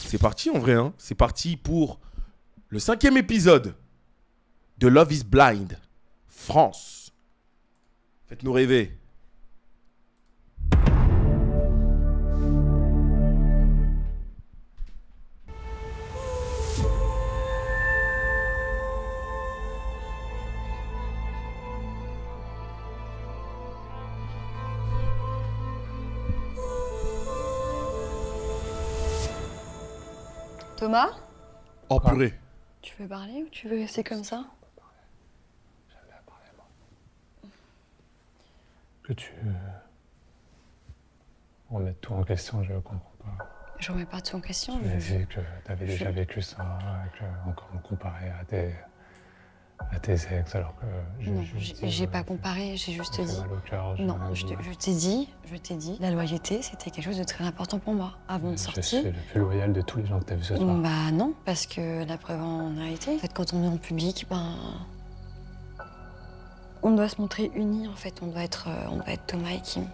C'est parti en vrai, hein. C'est parti pour le 5e épisode de Love is Blind France. Faites-nous rêver. Thomas, Oh purée. tu veux parler ou tu veux rester comme ça? J'avais à parler, moi. Que tu remettes tout en question, je comprends pas. Je remets pas tout en question. Tu m'as dit que t'avais déjà vécu ça, et que encore me comparer à tes ex, alors que Non, j'ai pas comparé, j'ai juste dit. Mal au cœur, Non, je t'ai dit, la loyauté, c'était quelque chose de très important pour moi. Avant de Je sortir. suis le plus loyal de tous les gens que t'as vu ce soir. Bah non, parce que la preuve en a été. En fait, quand on est en public, on doit se montrer unis. En fait, on doit être Thomas et Kim.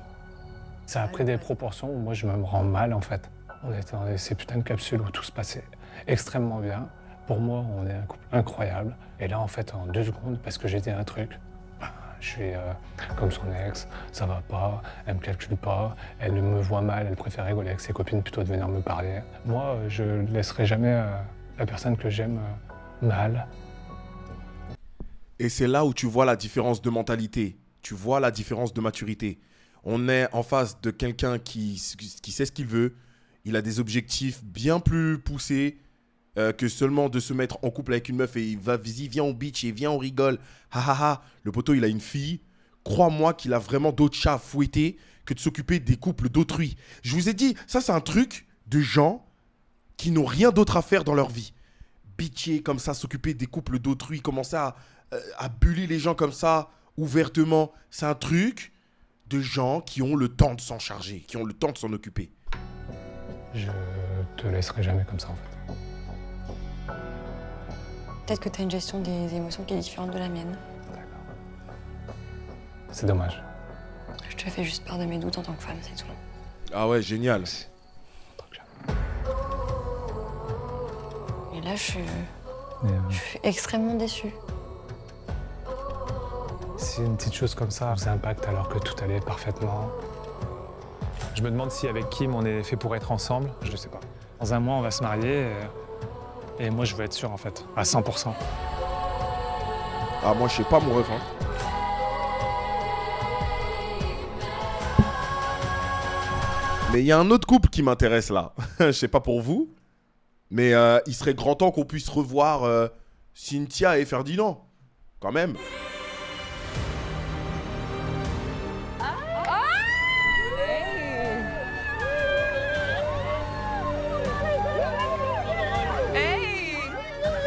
Ça a pris des proportions où moi je me rends mal en fait. On était dans ces putains de capsules où tout se passait extrêmement bien. Pour moi, on est un couple incroyable. Et là, en fait, en 2 secondes, parce que j'ai dit un truc, je suis comme son ex, ça va pas, elle me calcule pas, elle me voit mal, elle préfère rigoler avec ses copines plutôt de venir me parler. Moi, je laisserai jamais la personne que j'aime mal. Et c'est là où tu vois la différence de mentalité. Tu vois la différence de maturité. On est en face de quelqu'un qui sait ce qu'il veut. Il a des objectifs bien plus poussés que seulement de se mettre en couple avec une meuf et vas-y, viens au beach et viens, on rigole. Ha ha ha. Le poteau, il a une fille. Crois-moi qu'il a vraiment d'autres chats à fouetter que de s'occuper des couples d'autrui. Je vous ai dit, ça c'est un truc de gens qui n'ont rien d'autre à faire dans leur vie. Bitcher comme ça, s'occuper des couples d'autrui, commencer à bully les gens comme ça, ouvertement. C'est un truc de gens qui ont le temps de s'en charger, qui ont le temps de s'en occuper. Je te laisserai jamais comme ça en fait. Peut-être que t'as une gestion des émotions qui est différente de la mienne. D'accord. C'est dommage. Je te fais juste part de mes doutes en tant que femme, c'est tout. Ah ouais, génial. Et là, je suis Mais, extrêmement déçue. si une petite chose comme ça vous impacte alors que tout allait parfaitement. Je me demande si avec Kim on est fait pour être ensemble, je sais pas. Dans un mois on va se marier et moi je veux être sûr en fait, à 100%. Ah, moi, je sais pas, mon ref. Hein. Mais il y a un autre couple qui m'intéresse là. Je sais pas pour vous, mais il serait grand temps qu'on puisse revoir Cynthia et Ferdinand. Quand même. Hey! Comment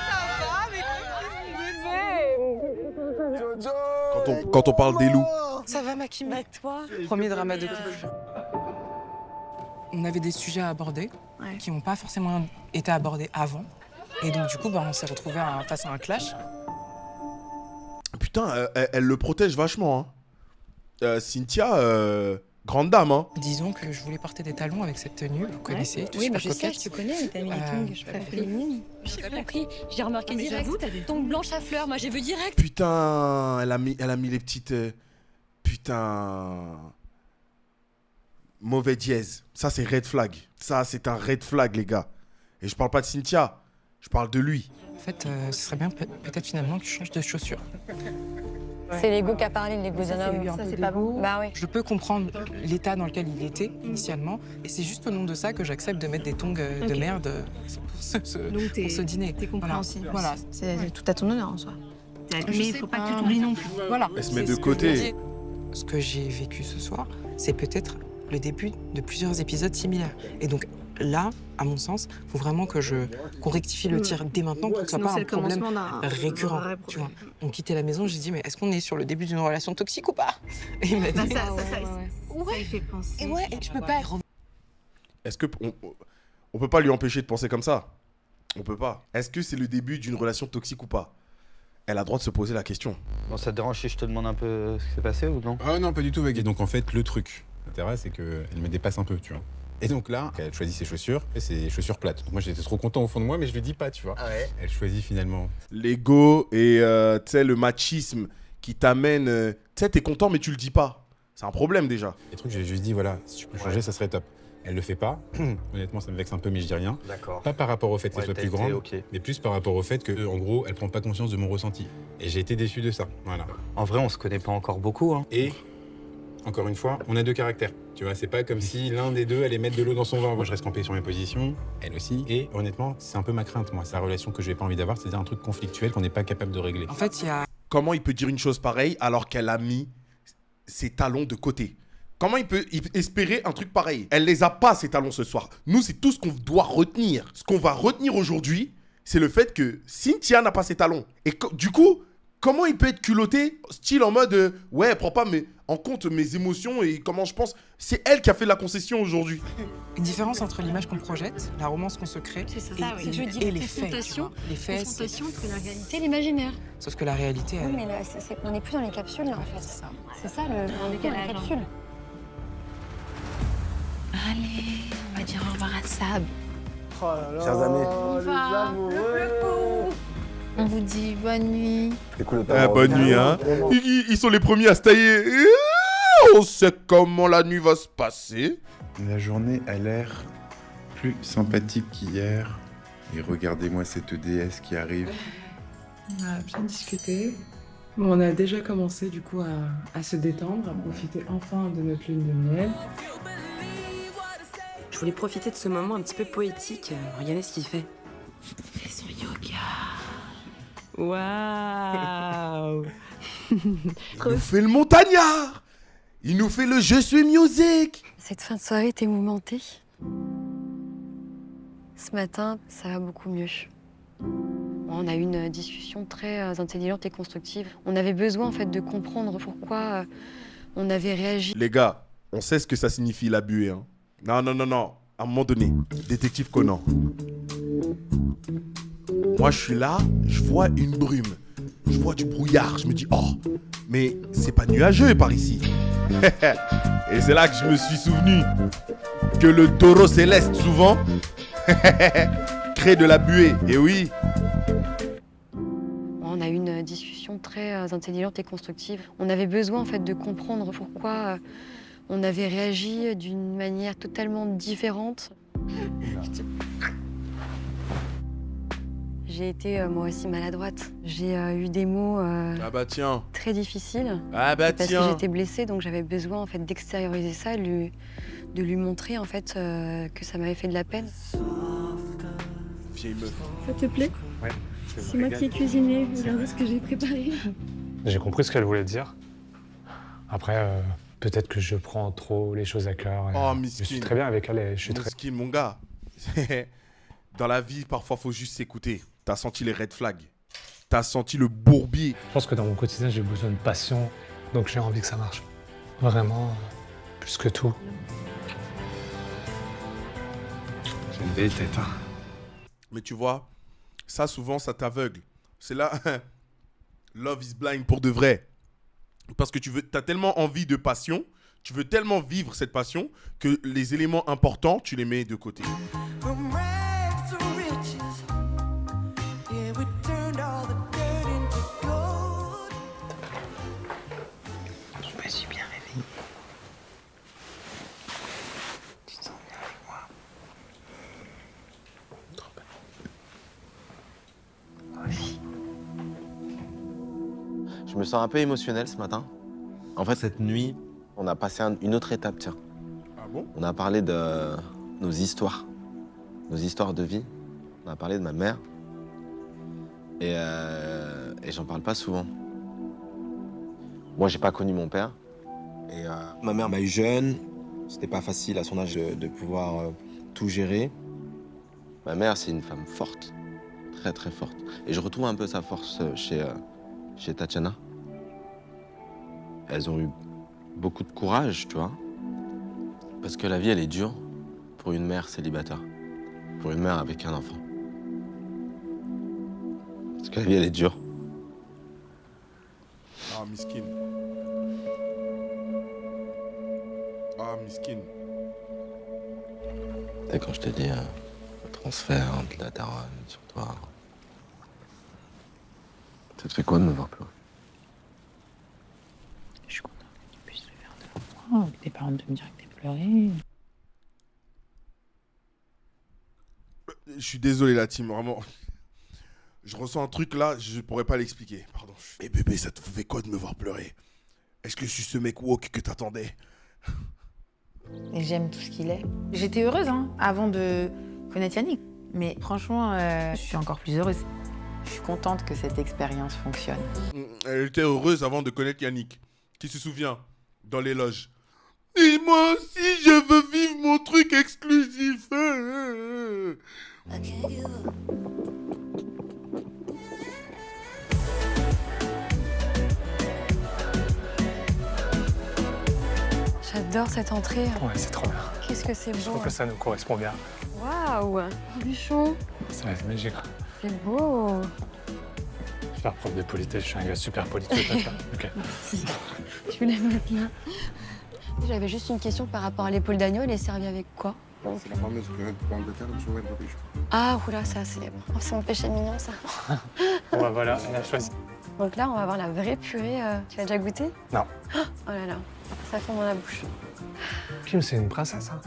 ça va, mes petits bébés? Quand on parle des loups. Ça va, ma Kim? Bah toi. Premier drama de couple. On avait des sujets à aborder qui n'ont pas forcément été abordés avant. Et donc, du coup, on s'est retrouvés face à un clash. Putain, elle le protège vachement. Hein. Cynthia, grande dame. Hein. Disons que je voulais porter des talons avec cette tenue, vous connaissez, tout Oui, super je sais, coquette. je te connais, t'as mis les tongs, je très féminine. J'ai compris, j'ai remarqué direct. Tongs blanche à fleurs, moi j'ai vu direct. Putain, elle a mis les petites... putain... Mauvais dièse. Ça, c'est red flag. Ça, c'est un red flag, les gars. Et je parle pas de Cynthia. Je parle de lui. En fait, ce serait bien peut-être finalement que tu changes de chaussures. C'est l'ego qui a parlé, l'ego d'un homme. Ça, c'est pas bon. Bah oui. Je peux comprendre l'état dans lequel il était initialement, et c'est juste au nom de ça que j'accepte de mettre des tongs de merde pour ce dîner. T'es compréhensible. Voilà. C'est tout à ton honneur en soi. Mais il faut pas que tu pas. t'oublies non plus. Voilà. Elle se met C'est de ce que je côté. veux dire. Ce que j'ai vécu ce soir, c'est peut-être le début de plusieurs épisodes similaires. Et donc là, à mon sens, il faut vraiment qu'on rectifie le tir dès maintenant pour que ce soit Sinon, pas c'est un le problème commencement d'un récurrent. vrai Tu problème. vois. On quittait la maison, j'ai dit mais est-ce qu'on est sur le début d'une relation toxique ou pas? Et il m'a dit Ça ouais. y fait penser. Et ouais, et je peux pas être. Est-ce que on peut pas lui empêcher de penser comme ça? On peut pas. Est-ce que c'est le début d'une relation toxique ou pas? Elle a le droit de se poser la question. Bon, ça te dérange si je te demande un peu ce qui s'est passé ou non? Ah non, pas du tout, Vagui. Et donc en fait, le truc, l'intérêt, c'est qu'elle me dépasse un peu, tu vois. Et donc là, elle choisit ses chaussures, et c'est des chaussures plates. Donc moi j'étais trop content au fond de moi, mais je lui dis pas, tu vois. Ah ouais. Elle choisit finalement. L'ego et tu sais, le machisme qui t'amène. Tu sais, t'es content, mais tu le dis pas. C'est un problème déjà. Les trucs, j'ai juste dit, voilà, si tu peux changer, ça serait top. Elle le fait pas. Honnêtement, ça me vexe un peu, mais je dis rien. D'accord. Pas par rapport au fait qu'elle soit t'as plus été grande, ok. mais plus par rapport au fait que, en gros, elle prend pas conscience de mon ressenti. Et j'ai été déçu de ça. Voilà. En vrai, on se connaît pas encore beaucoup, hein. Et, encore une fois, on a 2 caractères. Tu vois, c'est pas comme si l'un des deux allait mettre de l'eau dans son vin. Moi, je reste campé sur mes positions, elle aussi. Et honnêtement, c'est un peu ma crainte, moi. C'est la relation que je n'ai pas envie d'avoir, c'est-à-dire un truc conflictuel qu'on n'est pas capable de régler. En fait, il y a Comment il peut dire une chose pareille alors qu'elle a mis ses talons de côté? Comment il peut espérer un truc pareil? Elle les a pas, ses talons, ce soir. Nous, c'est tout ce qu'on doit retenir. Ce qu'on va retenir aujourd'hui, c'est le fait que Cynthia n'a pas ses talons. Et du coup, comment il peut être culotté, style en mode ouais, elle prend pas en compte mes émotions et comment je pense. C'est elle qui a fait la concession aujourd'hui. une différence entre l'image qu'on projette, la romance qu'on se crée, C'est ça, et, je dis et la les faits. Tu confrontation. vois. Les faits, c'est- Confrontation entre la réalité et l'imaginaire. sauf que la réalité, Oui, elle... mais là, on n'est plus dans les capsules, là, en fait. C'est ça, on est plus dans les capsules. Allez, on va dire au revoir à Sab. Chers amis, On vous dit bonne nuit. c'est cool de Ah, t'avoir bonne revu. nuit, hein. Ils sont les premiers à se tailler. On sait comment la nuit va se passer. La journée a l'air plus sympathique qu'hier. Et regardez-moi cette déesse qui arrive. On a bien discuté. Bon, on a déjà commencé du coup à se détendre, à profiter enfin de notre lune de miel. Je voulais profiter de ce moment un petit peu poétique. Regardez ce qu'il fait. Fais son yoga. Waouh. Il nous fait le montagnard. Il nous fait le je suis music. Cette fin de soirée était mouvementée. Ce matin, ça va beaucoup mieux. On a eu une discussion très intelligente et constructive. On avait besoin en fait de comprendre pourquoi on avait réagi. Les gars, on sait ce que ça signifie la buée. Hein. Non. À un moment donné, détective Conan. Moi, je suis là, je vois une brume. Je vois du brouillard. Je me dis, oh, mais c'est pas nuageux par ici. Et c'est là que je me suis souvenu que le taureau céleste, souvent, crée de la buée. Et oui. On a eu une discussion très intelligente et constructive. On avait besoin en fait de comprendre pourquoi on avait réagi d'une manière totalement différente. J'ai été moi aussi maladroite. J'ai eu des mots Ah bah tiens. très difficiles. Ah bah Parce que tiens. j'étais blessée, donc j'avais besoin en fait d'extérioriser ça, de lui montrer en fait que ça m'avait fait de la peine. Vieille meuf. Ça te plaît? Ouais. C'est moi qui ai cuisiné. Regardez ce que j'ai préparé. J'ai compris ce qu'elle voulait dire. Après, peut-être que je prends trop les choses à cœur. Oh, Je miskin. suis très bien avec elle et je suis très... Miskin, mon gars. Dans la vie, parfois, faut juste s'écouter. T'as senti les red flags. T'as senti le bourbier. Je pense que dans mon quotidien, j'ai besoin de passion, donc j'ai envie que ça marche. Vraiment, plus que tout. J'ai une vieille tête, hein. Mais tu vois, ça, souvent, ça t'aveugle. C'est là, love is blind pour de vrai. Parce que t'as tellement envie de passion, tu veux tellement vivre cette passion, que les éléments importants, tu les mets de côté. Je me suis bien réveillée. Tu te sens bien avec moi? Moi aussi. Je me sens un peu émotionnel ce matin. En fait, cette nuit, on a passé une autre étape, tiens. Ah bon? On a parlé de nos histoires de vie. On a parlé de ma mère. Et j'en parle pas souvent. Moi, j'ai pas connu mon père. Et ma mère m'a eu jeune. C'était pas facile à son âge de pouvoir tout gérer. Ma mère, c'est une femme forte. Très, très forte. Et je retrouve un peu sa force chez Tatiana. Elles ont eu beaucoup de courage, tu vois. Parce que la vie, elle est dure pour une mère célibataire. Pour une mère avec un enfant. Parce que la vie, elle est dure. Ah, miskin. Ah, miskin. sais, quand je te dis le transfert de la daronne sur toi, ça te fait quoi de me voir pleurer? Je suis contente que tu puisses le faire devant moi, que tes parents de me dire que t'es pleuré. Je suis désolé, la team, vraiment. Je ressens un truc là, je pourrais pas l'expliquer. Pardon. Mais bébé, ça te fait quoi de me voir pleurer? Est-ce que je suis ce mec woke que t'attendais? Et j'aime tout ce qu'il est. J'étais heureuse avant de connaître Yannick. Mais franchement, je suis encore plus heureuse. Je suis contente que cette expérience fonctionne. Elle était heureuse avant de connaître Yannick. Qui se souvient? Dans les loges. Et moi aussi, je veux vivre mon truc exclusif. J'adore cette entrée. Ouais, c'est trop bien. Qu'est-ce que c'est Je beau. trouve que ça nous correspond bien. Waouh, Bouchon. Ça va être magique. C'est beau. Je vais faire preuve de politesse, je suis un gars super poli. Tu veux pas ça? Ok. Merci. Je voulais me mettre là. J'avais juste une question par rapport à l'épaule d'agneau. Elle est servie avec quoi? C'est la fameuse quenelle de pommes de terre de Joël Robichaud. Ah, oula, ça, c'est mon péché mignon, ça. Bon, bah voilà, elle a choisi. Donc là, on va avoir la vraie purée. Tu l'as déjà goûté? Non. Oh là là, ça fond dans la bouche. Kim, c'est une princesse. Hein.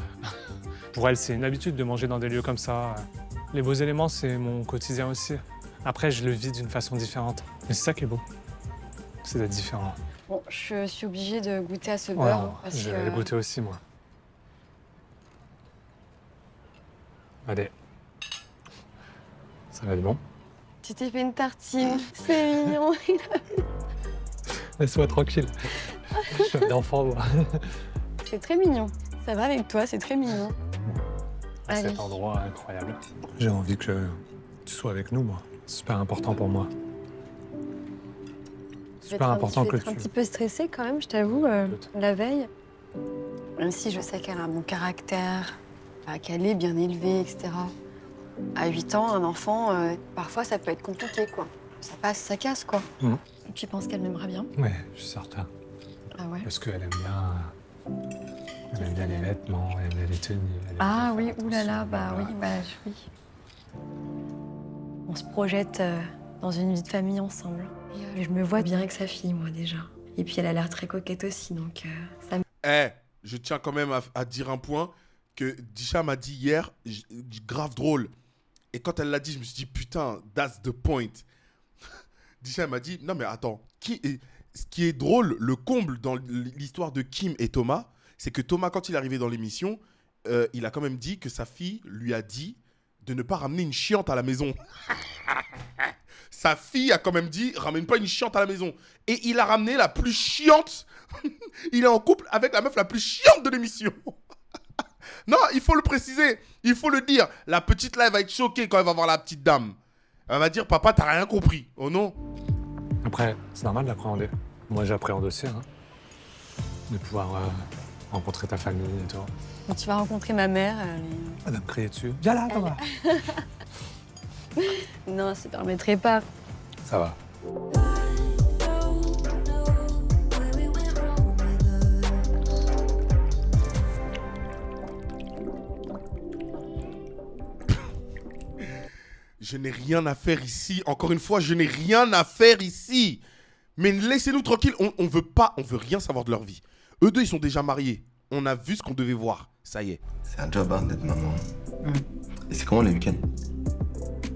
Pour elle, c'est une habitude de manger dans des lieux comme ça. Les beaux éléments, c'est mon quotidien aussi. Après, je le vis d'une façon différente. Mais c'est ça qui est beau. C'est d'être différent. Bon, je suis obligée de goûter à ce Ouais, beurre. Parce je que... vais goûter aussi, moi. Allez. Ça va être bon. Tu t'es fait une tartine. C'est mignon. Laisse-moi tranquille. Je suis un enfant, moi. C'est très mignon. Ça va avec toi, c'est très mignon. Allez. Cet endroit incroyable. J'ai envie que tu sois avec nous, moi. C'est super important pour moi. Super important que tu vas être un petit peu stressée quand même, je t'avoue, la veille. Même si je sais qu'elle a un bon caractère, qu'elle est bien élevée, etc. À 8 ans, un enfant, parfois ça peut être compliqué, quoi. Ça passe, ça casse, quoi. Mmh. Tu penses qu'elle m'aimera bien? Ouais, je suis certain. Ah ouais? Parce qu'elle aime bien... Elle aime bien les vêtements, elle aime bien les tenues. Ah oui, oulala, bah oui, oui. On se projette dans une vie de famille ensemble. Et, je me vois bien avec sa fille, moi, déjà. Et puis elle a l'air très coquette aussi, donc ça me... Je tiens quand même à dire un point que Disha m'a dit hier, grave drôle. Et quand elle l'a dit, je me suis dit, putain, that's the point. Disha m'a dit, non mais attends, ce qui est drôle, le comble dans l'histoire de Kim et Thomas, c'est que Thomas, quand il est arrivé dans l'émission, il a quand même dit que sa fille lui a dit de ne pas ramener une chiante à la maison. Sa fille a quand même dit, ramène pas une chiante à la maison. Et il a ramené la plus chiante. Il est en couple avec la meuf la plus chiante de l'émission. Non, il faut le préciser, il faut le dire. La petite là, elle va être choquée quand elle va voir la petite dame. Elle va dire, papa, t'as rien compris. Oh non. Après, c'est normal d'appréhender. Moi, j'appréhende aussi, hein. De pouvoir rencontrer ta famille et tout. Quand tu vas rencontrer ma mère, Elle va me crier dessus. Viens là, Thomas. non, ça ne permettrait pas. Ça va. Je n'ai rien à faire ici. Encore une fois, je n'ai rien à faire ici. Mais laissez-nous tranquilles. On veut rien savoir de leur vie. Eux deux, ils sont déjà mariés. On a vu ce qu'on devait voir. Ça y est. C'est un job d'être maman. Et c'est comment les week-ends?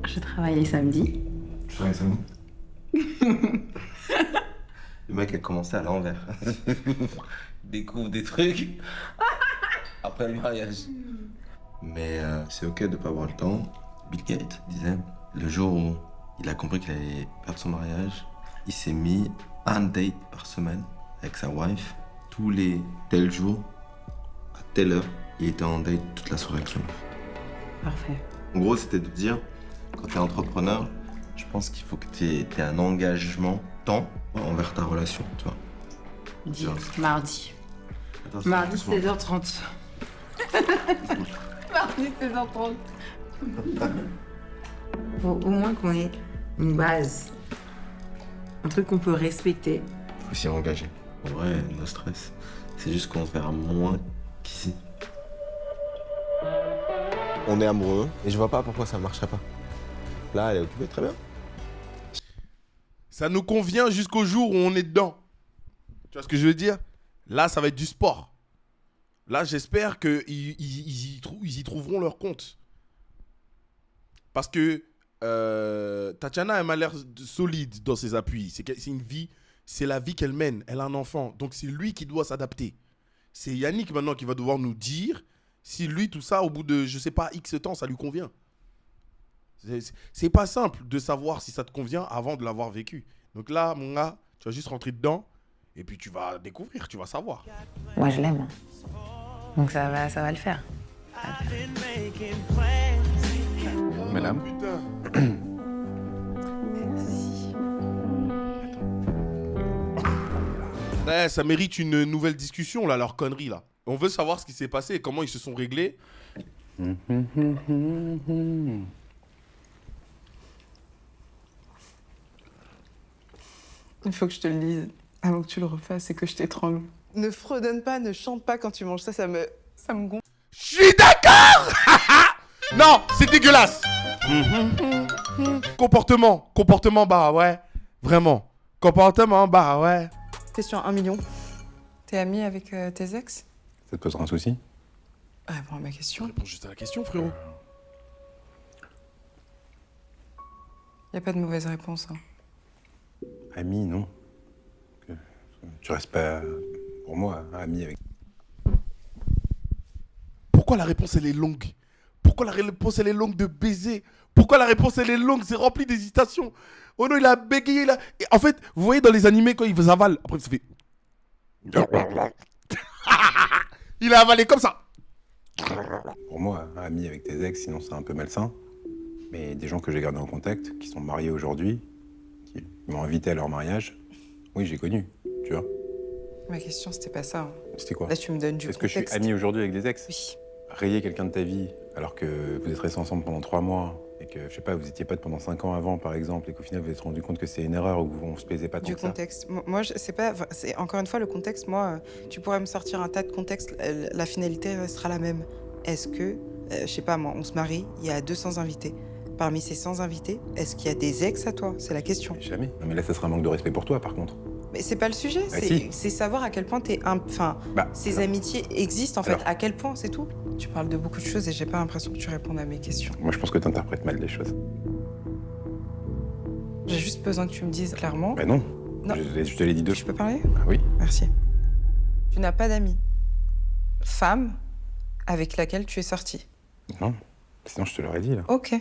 Je travaille les samedis. Tu travailles samedi? Le mec a commencé à l'envers. Il découvre des trucs après le mariage. Mais c'est ok de pas avoir le temps. Bill Gates disait, le jour où il a compris qu'il allait perdre son mariage, il s'est mis à un date par semaine avec sa wife. Tous les tels jours, à telle heure, il était en date toute la soirée avec sa meuf. Parfait. En gros, c'était de dire, quand t'es entrepreneur, je pense qu'il faut que t'aies un engagement temps envers ta relation, tu vois. Mardi. Attends, Mardi, doucement. 16h30. Mardi, 16h30. Faut au moins qu'on ait une base. Un truc qu'on peut respecter. Faut s'y engager. En vrai, no stress. C'est juste qu'on se verra moins qu'ici. on est amoureux et je vois pas pourquoi ça marcherait pas. Là, elle est occupée, très bien. Ça nous convient jusqu'au jour où on est dedans. Tu vois ce que je veux dire? Là, ça va être du sport. Là, j'espère qu'ils y trouveront leur compte. Parce que Tatiana, elle m'a l'air solide dans ses appuis. C'est une vie, c'est la vie qu'elle mène. Elle a un enfant. Donc, c'est lui qui doit s'adapter. C'est Yannick maintenant qui va devoir nous dire si lui, tout ça, au bout de, je sais pas, X temps, ça lui convient. C'est pas simple de savoir si ça te convient avant de l'avoir vécu. Donc là, mon gars, tu vas juste rentrer dedans et puis tu vas découvrir, tu vas savoir. Moi, je l'aime. Donc ça va le faire. Madame. Putain. Ça mérite une nouvelle discussion, là, leur connerie, là. On veut savoir ce qui s'est passé et comment ils se sont réglés. Il faut que je te le dise avant que tu le refasses et que je t'étrangle. Ne fredonne pas, ne chante pas quand tu manges ça, ça me gonfle. Je suis d'accord. Non, c'est dégueulasse. Comportement, bah ouais. Vraiment. Comportement, bah ouais. Question 1 million. T'es ami avec tes ex? Ça te posera un souci? Réponds à ma question. Réponds juste à la question, frérot. Y a pas de mauvaise réponse. Hein. Ami, non. Tu restes pas, pour moi, ami avec... Pourquoi la réponse, elle est longue? Pourquoi la réponse, elle est longue de baiser? Pourquoi la réponse, elle est longue? C'est rempli d'hésitation. Oh non, il a bégayé, là. Et en fait, vous voyez dans les animés, quand ils avalent, après, ça fait... Il a avalé comme ça. Pour moi, ami avec tes ex, sinon c'est un peu malsain. Mais des gens que j'ai gardés en contact, qui sont mariés aujourd'hui, qui m'ont invité à leur mariage, oui, j'ai connu, tu vois. Ma question, c'était pas ça. Hein. C'était quoi? Là, tu me donnes du Est-ce que contexte. je suis ami aujourd'hui avec des ex? Oui. Rayer quelqu'un de ta vie, alors que vous êtes restés ensemble pendant 3 mois, et que, je sais pas, vous étiez potes pendant 5 ans avant, par exemple, et qu'au final, vous vous êtes rendu compte que c'est une erreur ou qu'on se plaisait pas tant Du que ça. contexte. Moi, c'est pas... C'est encore une fois, le contexte, moi, tu pourrais me sortir un tas de contextes, la finalité restera la même. Est-ce que, je sais pas, moi, on se marie, il y a 200 invités. Parmi ces 100 invités, est-ce qu'il y a des ex à toi? C'est la question. Jamais. Non, mais là, ça sera un manque de respect pour toi, par contre. Mais c'est pas le sujet, Ah, si. c'est savoir à quel point t'es... Enfin, ces amitiés existent, en fait. Alors. À quel point, c'est tout. Tu parles de beaucoup de choses et j'ai pas l'impression que tu réponds à mes questions. Moi, je pense que t'interprètes mal les choses. J'ai juste besoin que tu me dises clairement... Bah non. Non. Je te l'ai dit deux. Je peux parler? Oui. Merci. Tu n'as pas d'amis. Femme avec laquelle tu es sortie. Non. Sinon, je te l'aurais dit, là. Ok.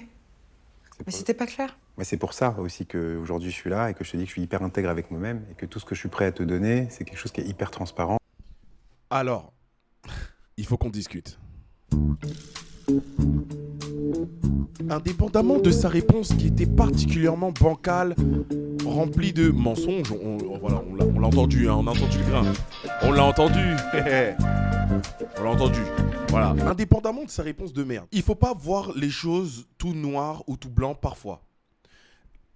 Mais c'était pas clair. Mais c'est pour ça aussi qu'aujourd'hui, je suis là et que je te dis que je suis hyper intègre avec moi-même et que tout ce que je suis prêt à te donner, c'est quelque chose qui est hyper transparent. Alors, il faut qu'on discute. Indépendamment de sa réponse qui était particulièrement bancale, remplie de mensonges, on l'a entendu, hein, on a entendu le grain. On l'a entendu. On l'a entendu. Voilà. Indépendamment de sa réponse de merde, il faut pas voir les choses tout noir ou tout blanc parfois.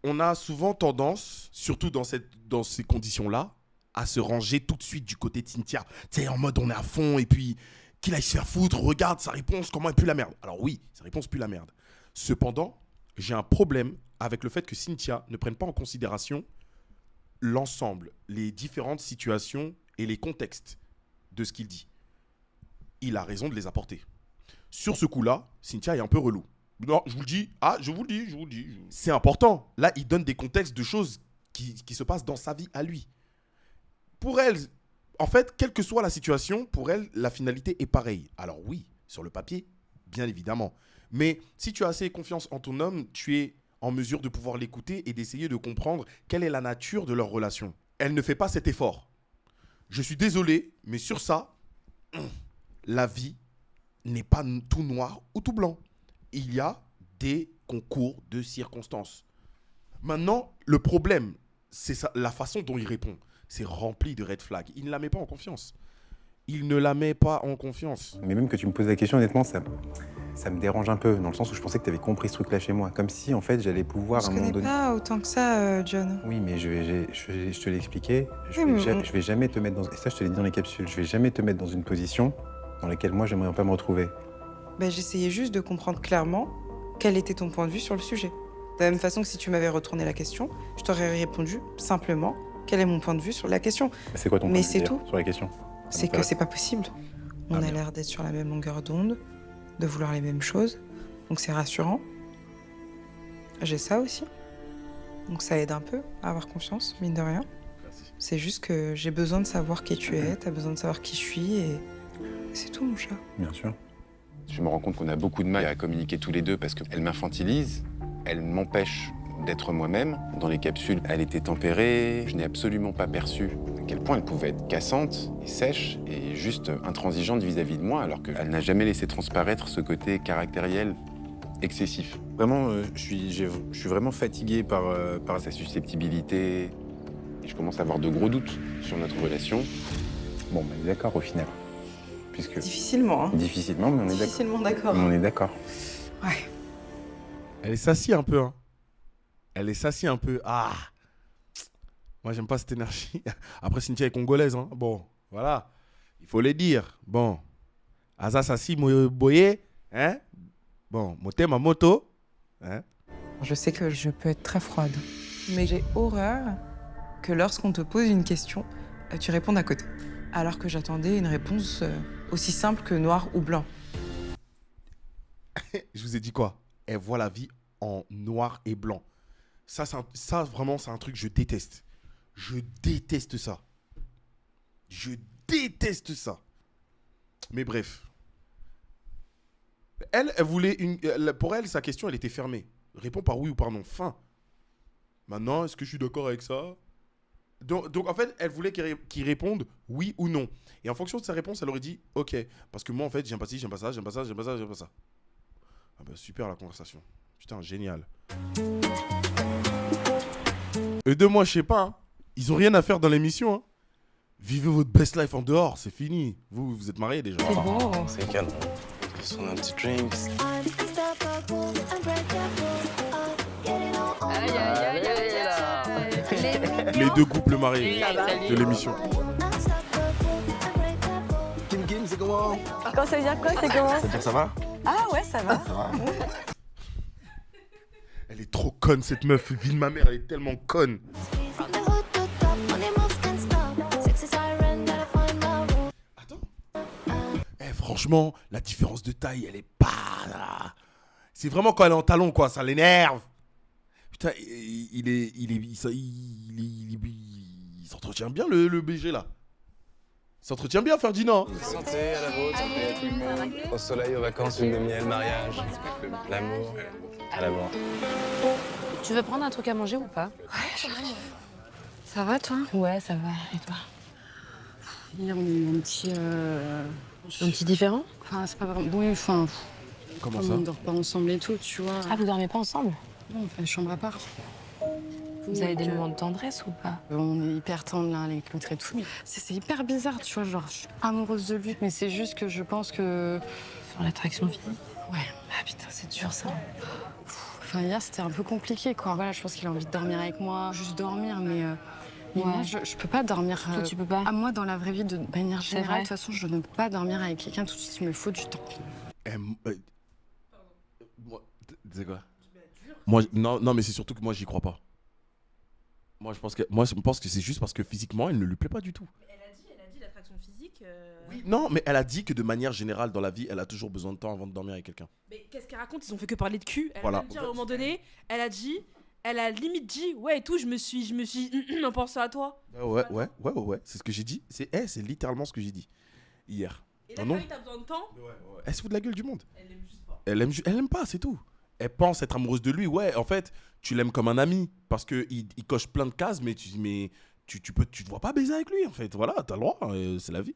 On a souvent tendance, surtout dans ces conditions-là, à se ranger tout de suite du côté de Cynthia. Tu sais, en mode on est à fond et puis qu'il aille se faire foutre, regarde sa réponse, comment elle pue la merde. Alors oui, sa réponse pue la merde. Cependant, j'ai un problème avec le fait que Cynthia ne prenne pas en considération l'ensemble, les différentes situations et les contextes de ce qu'il dit. Il a raison de les apporter. Sur ce coup-là, Cynthia est un peu relou. Non, je vous le dis. Ah, je vous le dis. C'est important. Là, il donne des contextes de choses qui se passent dans sa vie à lui. Pour elle, en fait, quelle que soit la situation, pour elle, la finalité est pareille. Alors oui, sur le papier, bien évidemment. Mais si tu as assez confiance en ton homme, tu es en mesure de pouvoir l'écouter et d'essayer de comprendre quelle est la nature de leur relation. Elle ne fait pas cet effort. Je suis désolé, mais sur ça, la vie n'est pas tout noir ou tout blanc. Il y a des concours de circonstances. Maintenant, le problème, c'est la façon dont il répond. C'est rempli de red flags. Il ne la met pas en confiance. Il ne la met pas en confiance. Mais même que tu me poses la question, honnêtement, ça me dérange un peu, dans le sens où je pensais que tu avais compris ce truc-là chez moi. Comme si, en fait, j'allais pouvoir à un moment donné... pas autant que ça, John. Oui, mais je te l'ai expliqué. Je vais jamais te mettre dans... Et ça, je te l'ai dit dans les capsules. Je vais jamais te mettre dans une position dans laquelle moi, j'aimerais pas me retrouver. J'essayais juste de comprendre clairement quel était ton point de vue sur le sujet. De la même façon que si tu m'avais retourné la question, je t'aurais répondu simplement quel est mon point de vue sur la question. C'est quoi ton Mais point de c'est vue tout. sur la question? C'est que c'est pas possible. On a l'air d'être sur la même longueur d'onde, de vouloir les mêmes choses. Donc c'est rassurant. J'ai ça aussi. Donc ça aide un peu à avoir confiance, mine de rien. C'est juste que j'ai besoin de savoir qui tu es, t'as besoin de savoir qui je suis et c'est tout, mon chat. Bien sûr. Je me rends compte qu'on a beaucoup de mal à communiquer tous les deux parce qu'elle m'infantilise, elle m'empêche d'être moi-même. Dans les capsules, elle était tempérée, je n'ai absolument pas perçu à quel point elle pouvait être cassante et sèche et juste intransigeante vis-à-vis de moi, alors qu'elle n'a jamais laissé transparaître ce côté caractériel excessif. Vraiment, je suis vraiment fatigué par sa susceptibilité et je commence à avoir de gros doutes sur notre relation. Bon, on est d'accord au final. Puisque... Difficilement, hein. Difficilement, mais on est d'accord. Difficilement d'accord. On est d'accord. Ouais. Elle est sassie un peu, hein. Elle est sassie un peu. Ah. Moi, j'aime pas cette énergie. Après, Cynthia est congolaise, hein. Bon, voilà. Il faut le dire. Bon. Aza sassi boye, hein. Bon, moté ma moto, hein. Je sais que je peux être très froide, mais j'ai horreur que lorsqu'on te pose une question, tu répondes à côté. Alors que j'attendais une réponse aussi simple que noir ou blanc. Je vous ai dit quoi? Elle voit la vie en noir et blanc. Ça, vraiment, c'est un truc que je déteste. Je déteste ça. Je déteste ça. Mais bref. Elle voulait pour elle, sa question, elle était fermée. Réponds par oui ou par non. Fin. Maintenant, est-ce que je suis d'accord avec ça? Donc en fait, elle voulait qu'il réponde oui ou non. Et en fonction de sa réponse, elle aurait dit ok. Parce que moi, en fait, j'aime pas ci, j'aime pas ça, j'aime pas ça, j'aime pas ça, j'aime pas ça. Ah bah super la conversation. Putain, génial. Eux deux, moi, je sais pas. Hein. Ils ont rien à faire dans l'émission. Hein. Vivez votre best life en dehors, c'est fini. Vous êtes mariés déjà. C'est beau. C'est calme. On a un petit drink. Aïe, aïe, aïe, aïe, Les deux couples mariés de l'émission. Kim Kim, c'est comment? Quand ça veut dire quoi? C'est comment? Ça veut dire ça va? Ah ouais, ça va. Ça va. Elle est trop conne cette meuf. Vie de ma mère, elle est tellement conne. Attends. Franchement, la différence de taille, elle est pas là. C'est vraiment quand elle est en talon, quoi. Ça l'énerve. Putain, il s'entretient bien, le BG, là. Il s'entretient bien, Ferdinand. Santé à la vôtre, santé à tout le monde. Au soleil, aux vacances, lune de miel, mariage, l'amour, à la mort. Tu veux prendre un truc à manger ou pas? Ça va, toi? Ouais, ça va. Et toi? Hier, on a eu Un petit différent? Enfin, c'est pas vraiment... Oui, enfin... Comment comme ça? on dort pas ensemble et tout, tu vois. Ah, vous dormez pas ensemble? Non, on fait une chambre à part. Vous avez des moments de tendresse ou pas? On est hyper tendres l'un avec l'autre et tout. C'est hyper bizarre, tu vois, genre, je suis amoureuse de lui, mais c'est juste que je pense que... Sur l'attraction physique? Ouais. Ah putain, c'est dur ça. Enfin, hier, c'était un peu compliqué, quoi. Voilà, je pense qu'il a envie de dormir avec moi, juste dormir, mais moi, je peux pas dormir... Toi, tu peux pas? À moi, dans la vraie vie, de manière C'est générale, vrai. de toute façon, je ne peux pas dormir avec quelqu'un tout de suite, il me faut du temps. Moi, tu sais quoi? Moi, non, mais c'est surtout que moi, j'y crois pas. Moi, je pense que c'est juste parce que physiquement, elle ne lui plaît pas du tout. Mais elle a dit l'attraction physique. Oui, non, mais elle a dit que de manière générale, dans la vie, elle a toujours besoin de temps avant de dormir avec quelqu'un. Mais qu'est-ce qu'elle raconte? Ils ont fait que parler de cul. Elle Voilà. a même dit à un moment donné, elle a limite dit, ouais et tout, je me suis en pensant à toi. Ouais. C'est ce que j'ai dit. C'est littéralement ce que j'ai dit hier. Et là, non. Paris, t'as besoin de temps? Elle se fout de la gueule du monde. Elle l'aime juste pas. Elle aime pas, c'est tout. Elle pense être amoureuse de lui. Ouais, en fait, tu l'aimes comme un ami parce que il coche plein de cases, mais tu te vois pas baiser avec lui en fait. Voilà, t'as le droit, c'est la vie.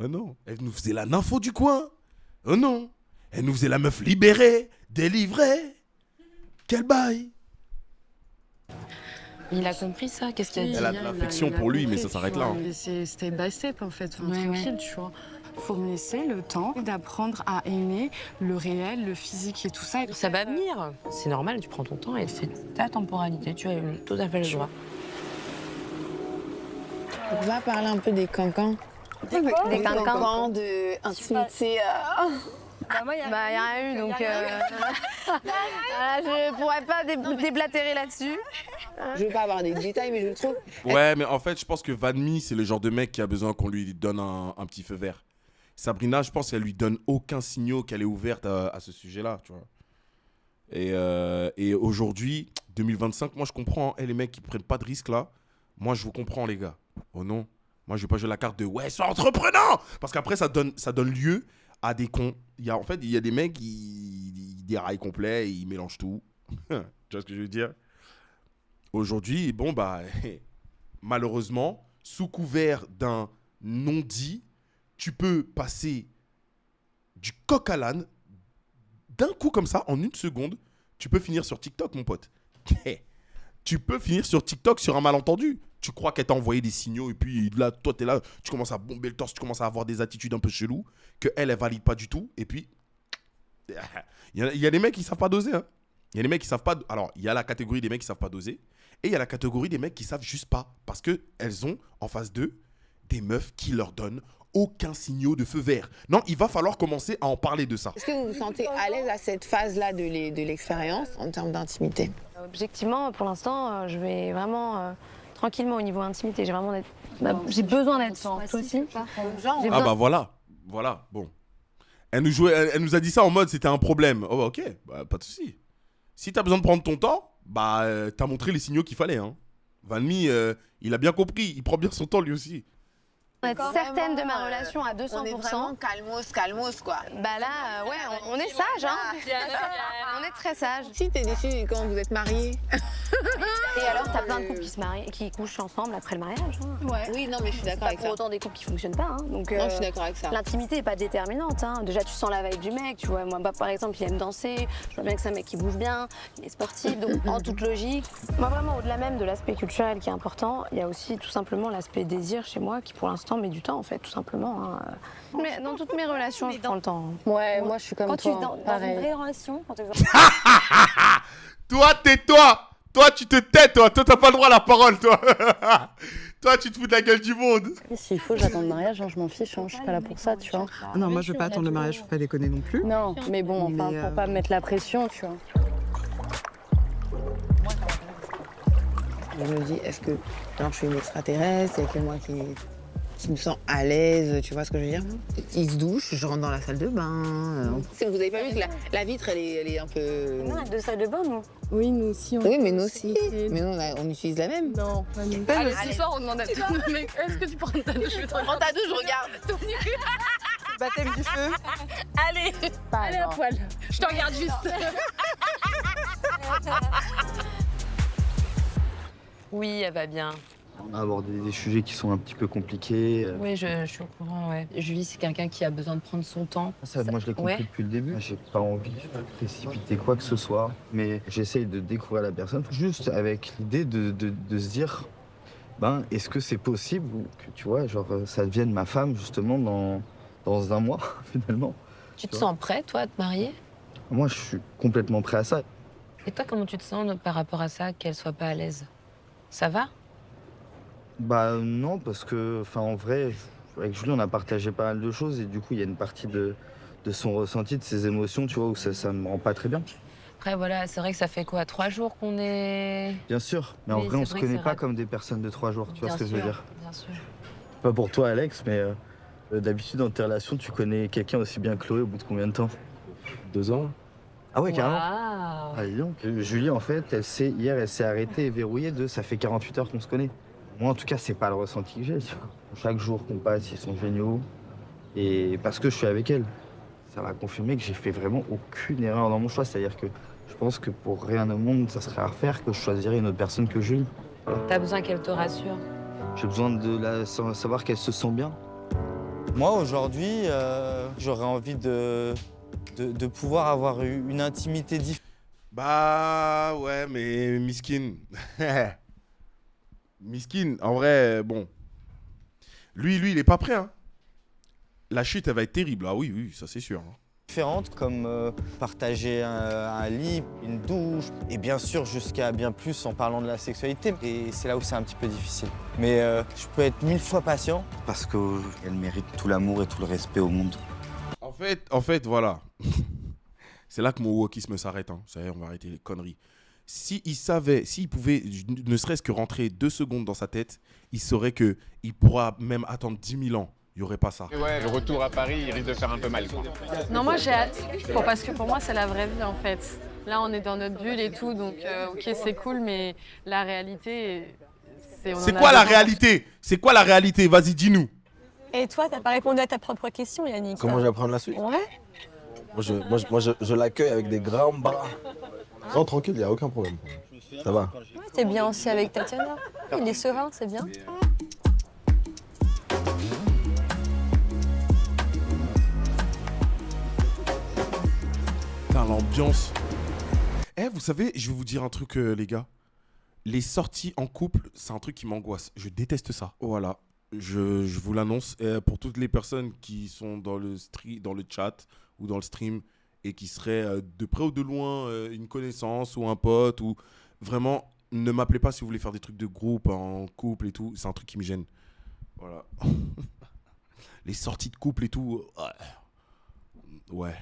Oh non, elle nous faisait la nympho du coin. Oh non, elle nous faisait la meuf libérée, délivrée. Quel bail. Il a compris ça? Qu'est-ce qu'il a dit? Elle a de l'affection pour lui, mais ça s'arrête là. Mais c'est step by step, en fait, enfin, Ouais, tranquille, tu vois. Faut me laisser le temps d'apprendre à aimer le réel, le physique et tout ça. Ça va venir. C'est normal, tu prends ton temps et c'est ta temporalité. Tu as tout à fait le droit. On va parler un peu des cancans. Des cancans. cancans de intimité. Bah, y a rien eu, donc je pourrais pas déblatérer là-dessus. Je veux pas avoir des détails, mais je le trouve. Ouais, mais en fait, je pense que Vanmi, c'est le genre de mec qui a besoin qu'on lui donne un petit feu vert. Sabrina, je pense qu'elle lui donne aucun signal qu'elle est ouverte à ce sujet-là, tu vois. Et aujourd'hui, 2025, moi je comprends, hein, les mecs qui prennent pas de risques là, moi je vous comprends les gars. Oh non, moi je vais pas jouer la carte de ouais, sois entreprenant, parce qu'après ça donne lieu à des cons. En fait, il y a des mecs ils déraillent complet, ils mélangent tout. Tu vois ce que je veux dire? Aujourd'hui, bon bah malheureusement, sous couvert d'un non-dit, tu peux passer du coq à l'âne d'un coup comme ça, en une seconde, tu peux finir sur TikTok, mon pote. Tu peux finir sur TikTok sur un malentendu. Tu crois qu'elle t'a envoyé des signaux et puis là, toi, t'es là, tu commences à bomber le torse, tu commences à avoir des attitudes un peu cheloues que elle valide pas du tout. Et puis, il y a des mecs qui savent pas doser. Hein. Il y a des mecs qui savent pas. Alors, il y a la catégorie des mecs qui savent pas doser et il y a la catégorie des mecs qui savent juste pas parce qu'elles ont en face d'eux des meufs qui leur donnent aucun signal de feu vert. Non, il va falloir commencer à en parler de ça. Est-ce que vous vous sentez à l'aise à cette phase-là de l'expérience en termes d'intimité? Objectivement, pour l'instant, je vais vraiment tranquillement au niveau intimité. J'ai besoin d'être toi aussi. Ah bah voilà, bon. Elle nous a dit ça en mode c'était un problème. Oh bah ok, bah, pas de souci. Si t'as besoin de prendre ton temps, bah t'as montré les signaux qu'il fallait. Hein. Vanmi, il a bien compris, il prend bien son temps lui aussi. Être certaine de ma relation à 200%. On est vraiment calmos, quoi. Bah là, ouais, on est sage, hein. On est très sage. Si t'es déçue quand vous êtes mariés. Et alors, t'as plein de couples qui se marient, qui couchent ensemble après le mariage. Hein. Ouais. Oui, non, mais je suis d'accord avec ça. Pour autant des couples qui fonctionnent pas. Hein. Donc, non, je suis d'accord avec ça. L'intimité est pas déterminante. Hein. Déjà, tu sens la vibe du mec. Tu vois, moi, bah, par exemple, il aime danser. Je vois bien que c'est un mec qui bouge bien, il est sportif. Donc, en toute logique. Moi, vraiment, au-delà même de l'aspect culturel qui est important, il y a aussi tout simplement l'aspect désir chez moi qui, pour l'instant, met du temps, en fait, tout simplement. Hein. Mais dans toutes mes relations, je prends le temps. Ouais, moi, je suis comme quand toi. Quand tu es dans une vraie relation, quand tu Toi, tais-toi. Toi, tu te tais, toi. Toi, t'as pas le droit à la parole, toi. Toi, tu te fous de la gueule du monde. S'il faut, j'attends le mariage, hein, je m'en fiche, hein, je suis pas là pour ça, tu vois. Ah non, moi je veux pas attendre le mariage, faut pas déconner non plus. Non, mais bon, enfin, pour pas me mettre la pression, tu vois. Je me dis, est-ce que alors, je suis une extraterrestre, il y a que moi qui me sens à l'aise, tu vois ce que je veux dire? Il se douche, je rentre dans la salle de bain. Vous avez pas vu que la vitre, elle est un peu... Non, deux salles de bain, nous. Oui, nous aussi. Oui, mais nous aussi. Mais nous, on utilise la même. Non, pas nous. Allez, ce soir, on demande à tout le mec, est-ce que tu prends ta douche? Prends ta douche, regarde. Baptême du feu. Allez, allez à poil. Je te regarde juste. Oui, elle va bien. On a abordé des sujets qui sont un petit peu compliqués. Oui, je suis au courant, ouais. Julie, c'est quelqu'un qui a besoin de prendre son temps. Ça, moi, je l'ai compris depuis le début. J'ai pas envie de précipiter quoi que ce soit, mais j'essaye de découvrir la personne, juste avec l'idée de se dire, ben, est-ce que c'est possible que, tu vois, genre, ça devienne ma femme, justement, dans un mois, finalement. Tu te sens prêt, toi, à te marier? Moi, je suis complètement prêt à ça. Et toi, comment tu te sens par rapport à ça, qu'elle soit pas à l'aise? Ça va? Bah non, parce que, enfin, en vrai, avec Julie, on a partagé pas mal de choses et du coup, il y a une partie de son ressenti, de ses émotions, tu vois, où ça me rend pas très bien. Après, voilà, c'est vrai que ça fait quoi, 3 jours qu'on est... Bien sûr, mais en Oui, vrai, on c'est se vrai que connaît c'est pas rapide. comme des personnes de 3 jours, tu vois ce que je veux dire? Bien sûr. Pas pour toi, Alex, mais d'habitude, dans tes relations, tu connais quelqu'un aussi bien que Chloé au bout de combien de temps? 2 ans. Ah ouais, carrément. Waouh. Ah, dis donc. Julie, en fait, hier, elle s'est arrêtée et verrouillée ça fait 48 heures qu'on se connaît. Moi, en tout cas, c'est pas le ressenti que j'ai, tu vois. Chaque jour qu'on passe, ils sont géniaux. Et parce que je suis avec elle, ça m'a confirmé que j'ai fait vraiment aucune erreur dans mon choix. C'est-à-dire que je pense que pour rien au monde, ça serait à refaire que je choisirais une autre personne que Julie. T'as besoin qu'elle te rassure. J'ai besoin de savoir qu'elle se sent bien. Moi, aujourd'hui, j'aurais envie de pouvoir avoir une intimité différente. Bah ouais, mais Miskin. Miskin, en vrai, bon. Lui, il est pas prêt. Hein. La chute, elle va être terrible. Ah oui, ça c'est sûr. différentes, comme partager un lit, une douche, et bien sûr jusqu'à bien plus en parlant de la sexualité. Et c'est là où c'est un petit peu difficile. Mais je peux être 1000 fois patient. Parce qu'elle mérite tout l'amour et tout le respect au monde. En fait, voilà. C'est là que mon wokisme s'arrête. Hein. Ça y est, on va arrêter les conneries. S'il pouvait ne serait-ce que rentrer 2 secondes dans sa tête, il saurait qu'il pourra même attendre 10 000 ans. Il n'y aurait pas ça. Ouais, le retour à Paris, il risque de faire un peu mal, quoi. Non, moi j'ai hâte, parce que pour moi c'est la vraie vie en fait. Là on est dans notre bulle et tout, donc ok c'est cool, mais la réalité, c'est quoi la réalité? C'est quoi la réalité? Vas-y, dis-nous. Et toi, t'as pas répondu à ta propre question, Yannick. Comment je vais prendre la suite? Ouais. Moi, je l'accueille avec des grands bras. Non, tranquille, il n'y a aucun problème. Ça va. Ouais, t'es bien aussi avec Tatiana. Il est serein, c'est bien. Putain, l'ambiance. Vous savez, je vais vous dire un truc, les gars. Les sorties en couple, c'est un truc qui m'angoisse. Je déteste ça. Voilà. Je vous l'annonce. Pour toutes les personnes qui sont dans le chat ou dans le stream et qui seraient de près ou de loin une connaissance ou un pote, ou vraiment, ne m'appelez pas si vous voulez faire des trucs de groupe, en couple et tout. C'est un truc qui me gêne. Voilà. Les sorties de couple et tout. Ouais.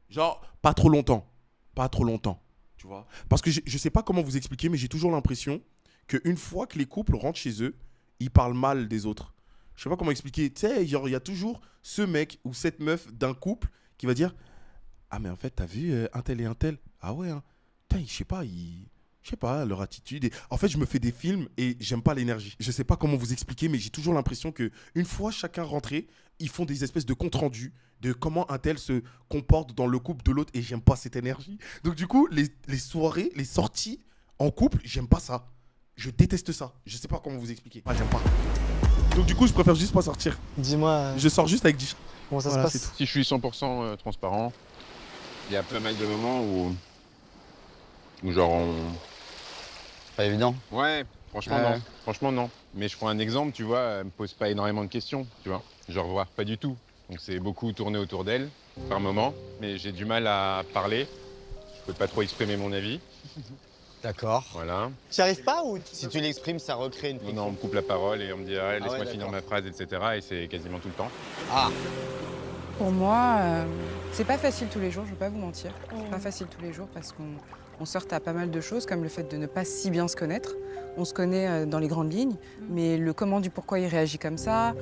Genre, pas trop longtemps. Pas trop longtemps. Tu vois? Parce que je sais pas comment vous expliquer, mais j'ai toujours l'impression qu'une fois que les couples rentrent chez eux, ils parlent mal des autres. Je sais pas comment expliquer. Tu sais, il y a toujours ce mec ou cette meuf d'un couple qui va dire « Ah, mais en fait, t'as vu un tel et un tel? Ah ouais, hein. Putain, je sais pas, leur attitude. Et... En fait, je me fais des films et j'aime pas l'énergie. Je sais pas comment vous expliquer, mais j'ai toujours l'impression qu'une fois chacun rentré, ils font des espèces de comptes rendus de comment un tel se comporte dans le couple de l'autre, et j'aime pas cette énergie. Donc du coup, les soirées, les sorties en couple, j'aime pas ça. Je déteste ça. Je sais pas comment vous expliquer. Moi, j'aime pas. Donc du coup, je préfère juste pas sortir. Dis-moi. Je sors juste avec Disha. Comment ça Voilà, se passe? Si je suis 100% transparent, il y a pas mal de moments où genre on... Pas évident. Ouais, franchement non. Franchement non. Mais je prends un exemple, tu vois, elle me pose pas énormément de questions, tu vois. Genre voir pas du tout. Donc c'est beaucoup tourné autour d'elle, par moment. Mais j'ai du mal à parler. Je peux pas trop exprimer mon avis. D'accord. Voilà. Tu n'y arrives pas ou si tu l'exprimes, ça recrée une friction? Non, on me coupe la parole et on me dit ah, laisse-moi ouais, finir d'accord. ma phrase, etc. Et c'est quasiment tout le temps. Ah. Pour moi, c'est pas facile tous les jours, je vais pas vous mentir. C'est pas facile tous les jours parce qu'on se heurte à pas mal de choses, comme le fait de ne pas si bien se connaître. On se connaît dans les grandes lignes, mais le comment du pourquoi il réagit comme ça,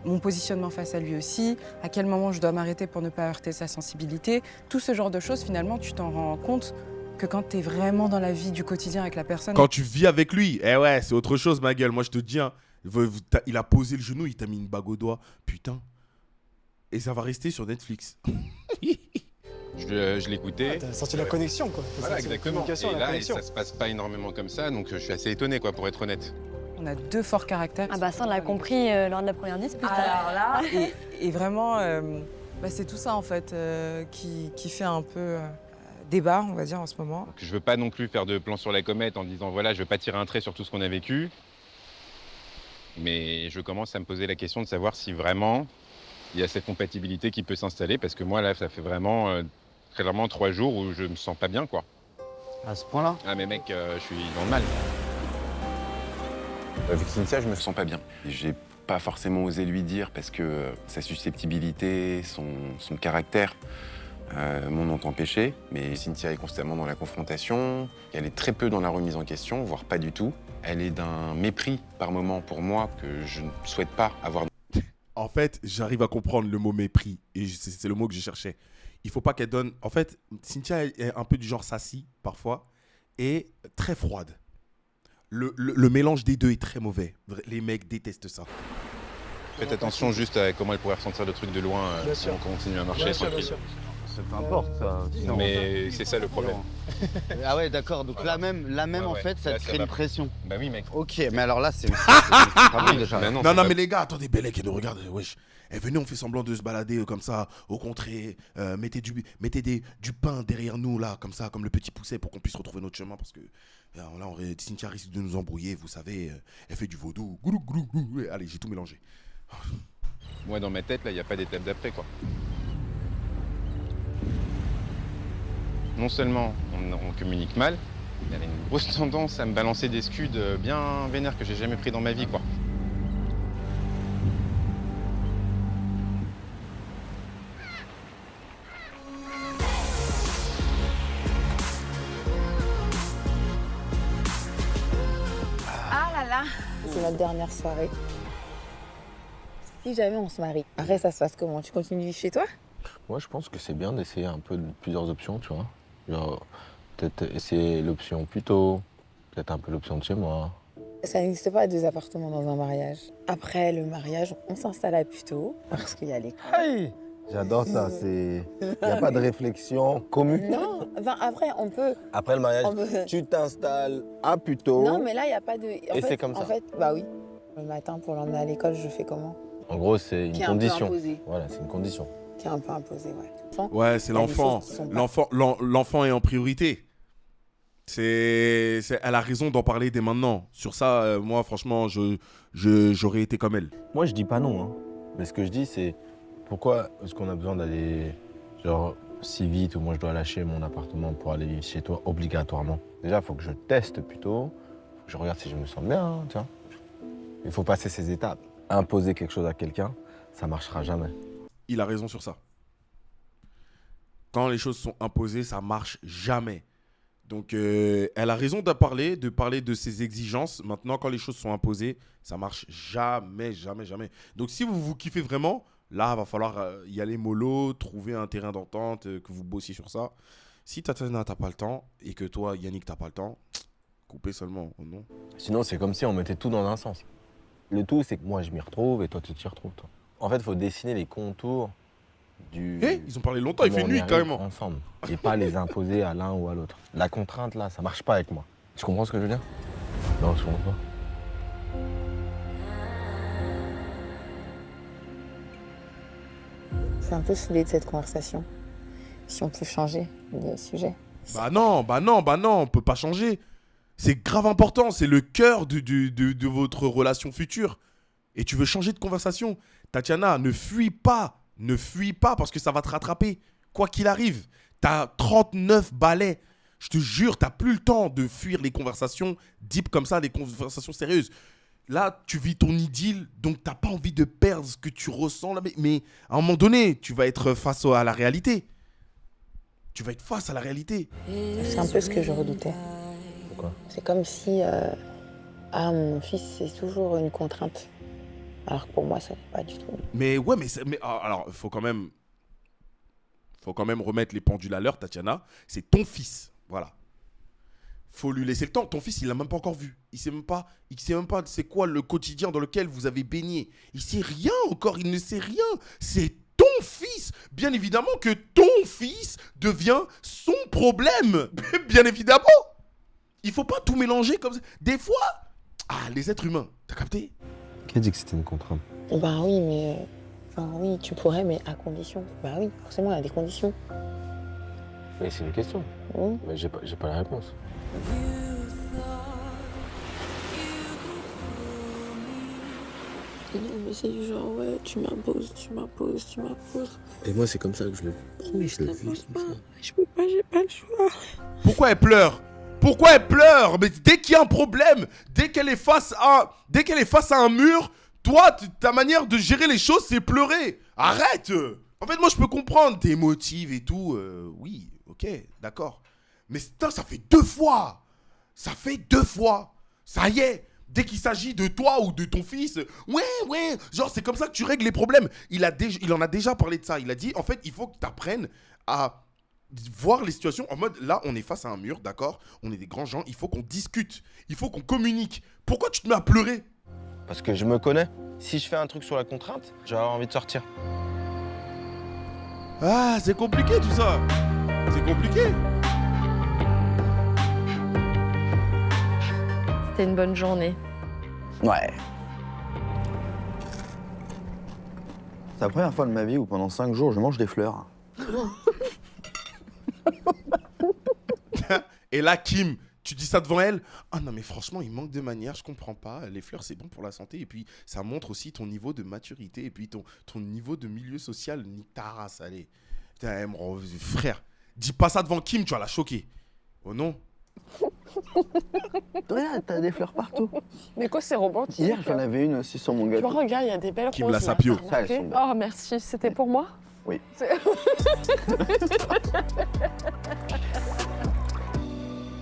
mon positionnement face à lui aussi, à quel moment je dois m'arrêter pour ne pas heurter sa sensibilité, tout ce genre de choses, finalement, tu t'en rends compte que quand tu es vraiment dans la vie du quotidien avec la personne... Quand tu vis avec lui, ouais, c'est autre chose, ma gueule. Moi, je te dis, hein, il a posé le genou, il t'a mis une bague au doigt. Putain. Et ça va rester sur Netflix. Je l'écoutais. T'as senti la connexion, quoi. Voilà, exactement. Et là, ça se passe pas énormément comme ça, donc je suis assez étonné, quoi, pour être honnête. On a 2 forts caractères. Ah bah ça on l'a compris lors de la première dispute. Alors là, et vraiment, c'est tout ça en fait qui fait un peu débat, on va dire, en ce moment. Donc, je veux pas non plus faire de plan sur la comète en disant voilà, je veux pas tirer un trait sur tout ce qu'on a vécu. Mais je commence à me poser la question de savoir si vraiment il y a cette compatibilité qui peut s'installer, parce que moi là, ça fait vraiment très clairement 3 jours où je me sens pas bien, quoi. À ce point-là? Ah mais mec, je suis dans le mal. Avec Cynthia, je me sens pas bien. J'ai pas forcément osé lui dire parce que sa susceptibilité, son caractère m'en ont empêché. Mais Cynthia est constamment dans la confrontation. Elle est très peu dans la remise en question, voire pas du tout. Elle est d'un mépris par moment pour moi que je ne souhaite pas avoir. En fait, j'arrive à comprendre le mot mépris. Et c'est le mot que je cherchais. Il faut pas qu'elle donne... En fait, Cynthia est un peu du genre sassy, parfois, et très froide. Le mélange des deux est très mauvais. Les mecs détestent ça. Faites attention juste à comment elle pourrait ressentir le truc de loin si on continue à marcher tranquille. Peu importe, ça. Mais c'est ça le problème. Ah ouais, d'accord. Donc là même en fait, ça Là, te ça crée va. une pression. Bah oui, mec. Ok, mais alors là, c'est pas bon déjà. Bah Non, c'est pas- mais les gars, attendez, Bellec, nous regarde, wesh. Venez, on fait semblant de se balader comme ça, au contraire. Mettez du pain derrière nous, là, comme ça, comme le petit pousset, pour qu'on puisse retrouver notre chemin, parce que là, Cynthia risque de nous embrouiller, vous savez. Elle fait du vaudou. Goulou, goulou, goulou. Allez, j'ai tout mélangé. Moi, dans ma tête, là, il n'y a pas d'étape d'après, quoi. non seulement on communique mal, mais elle a une grosse tendance à me balancer des scuds bien vénères que j'ai jamais pris dans ma vie, quoi. Ah là là. C'est notre dernière soirée. Si jamais on se marie, après ça se passe comment? Tu continues de vivre chez toi? Moi, je pense que c'est bien d'essayer un peu plusieurs options, tu vois. Genre, peut-être essayer l'option plus tôt, peut-être un peu l'option de chez moi. Ça n'existe pas 2 appartements dans un mariage. Après le mariage, on s'installe à Puteaux parce qu'il y a l'école. Hey, j'adore ça, il n'y a pas de réflexion commune. Non, enfin, après on peut... Après le mariage, on peut- tu t'installes à Puteaux. Non, mais là, il n'y a pas de... Et c'est comme ça. En fait, bah oui. Le matin, pour l'emmener à l'école, je fais comment? En gros, c'est une Qui est un peu condition. imposée. Voilà, c'est une condition. Qui est un peu imposé, ouais. Ouais, c'est Il y a des l'enfant. choses qui sont pas- L'enfant est en priorité. Elle a raison d'en parler dès maintenant. Sur ça, moi, franchement, j'aurais été comme elle. Moi, je dis pas non, hein. Mais ce que je dis, c'est pourquoi est-ce qu'on a besoin d'aller, genre, si vite, ou moi je dois lâcher mon appartement pour aller vivre chez toi obligatoirement. Déjà, il faut que je teste plutôt, faut que je regarde si je me sens bien, hein, tu vois. Il faut passer ces étapes. Imposer quelque chose à quelqu'un, ça marchera jamais. Il a raison sur ça. Quand les choses sont imposées, ça marche jamais. Donc, elle a raison de parler de ses exigences. Maintenant, quand les choses sont imposées, ça marche jamais, jamais, jamais. Donc, si vous kiffez vraiment, là, il va falloir y aller mollo, trouver un terrain d'entente, que vous bossiez sur ça. Si Tatiana, t'as pas le temps, et que toi, Yannick, t'as pas le temps, coupez seulement, non? Sinon, c'est comme si on mettait tout dans un sens. Le tout, c'est que moi, je m'y retrouve et toi, tu t'y retrouves, toi. En fait, il faut dessiner les contours du... Ils ont parlé longtemps, il fait nuit, carrément. Ensemble. Et pas les imposer à l'un ou à l'autre. La contrainte, là, ça marche pas avec moi. Tu comprends ce que je veux dire? Non, je comprends pas. Je suis un peu saoulée de cette conversation. Si on peut changer de sujet. Bah non, on peut pas changer. C'est grave important, c'est le cœur de votre relation future. Et tu veux changer de conversation. Tatiana, ne fuis pas parce que ça va te rattraper. Quoi qu'il arrive, t'as 39 balais. Je te jure, t'as plus le temps de fuir les conversations deep comme ça, les conversations sérieuses. Là, tu vis ton idylle, donc t'as pas envie de perdre ce que tu ressens là. Mais à un moment donné, tu vas être face à la réalité. Tu vas être face à la réalité. C'est un peu ce que je redoutais. Pourquoi? C'est comme si mon fils, c'est toujours une contrainte. Alors que pour moi, ça n'est pas du tout. Mais ouais, alors, il faut quand même remettre les pendules à l'heure, Tatiana. C'est ton fils, voilà. Faut lui laisser le temps. Ton fils, il l'a même pas encore vu. Il sait même pas c'est quoi le quotidien dans lequel vous avez baigné. Il sait rien encore, il ne sait rien. C'est ton fils. Bien évidemment que ton fils devient son problème. Bien évidemment. Il faut pas tout mélanger comme ça. Des fois, les êtres humains, t'as capté? Qui a dit que c'était une contrainte? Bah oui, mais... Enfin oui, tu pourrais, mais à condition. Bah oui, forcément, il y a des conditions. Mais c'est une question. Mais j'ai pas la réponse. Non, mais c'est du genre, ouais, tu m'imposes. Et moi, c'est comme ça que je le prends. Mais je t'impose pas. Je peux pas, j'ai pas le choix. Pourquoi elle pleure? Pourquoi elle pleure? Mais dès qu'il y a un problème, dès qu'elle est face à un mur, toi, ta manière de gérer les choses, c'est pleurer. Arrête! En fait, moi, je peux comprendre. T'es émotive et tout. Oui, ok, d'accord. Mais putain, ça fait 2 fois. Ça fait 2 fois. Ça y est. Dès qu'il s'agit de toi ou de ton fils, ouais, genre, c'est comme ça que tu règles les problèmes. Il en a déjà parlé de ça. Il a dit, en fait, il faut que tu apprennes à voir les situations en mode, là, on est face à un mur, d'accord? On est des grands gens, il faut qu'on discute. Il faut qu'on communique. Pourquoi tu te mets à pleurer? Parce que je me connais. Si je fais un truc sur la contrainte, j'aurais envie de sortir. Ah, c'est compliqué tout ça. C'est compliqué. C'était une bonne journée. Ouais. C'est la première fois de ma vie où pendant 5 jours, je mange des fleurs. Et là, Kim, tu dis ça devant elle? Ah non, mais franchement, il manque de manière, je comprends pas. Les fleurs, c'est bon pour la santé. Et puis, ça montre aussi ton niveau de maturité. Et puis, ton niveau de milieu social. Nique ta race, allez. Putain, frère, Dis pas ça devant Kim, tu vas la choquer. Oh non. Regarde, t'as des fleurs partout. Mais quoi, c'est romantique. Hier, j'en avais une aussi sur mon Tu gâteau. vois, regarde, il y a des belles Kim roses. la là, sapio. t'as Ça, elles remarqué sont belles. Oh, merci. C'était pour moi? Oui.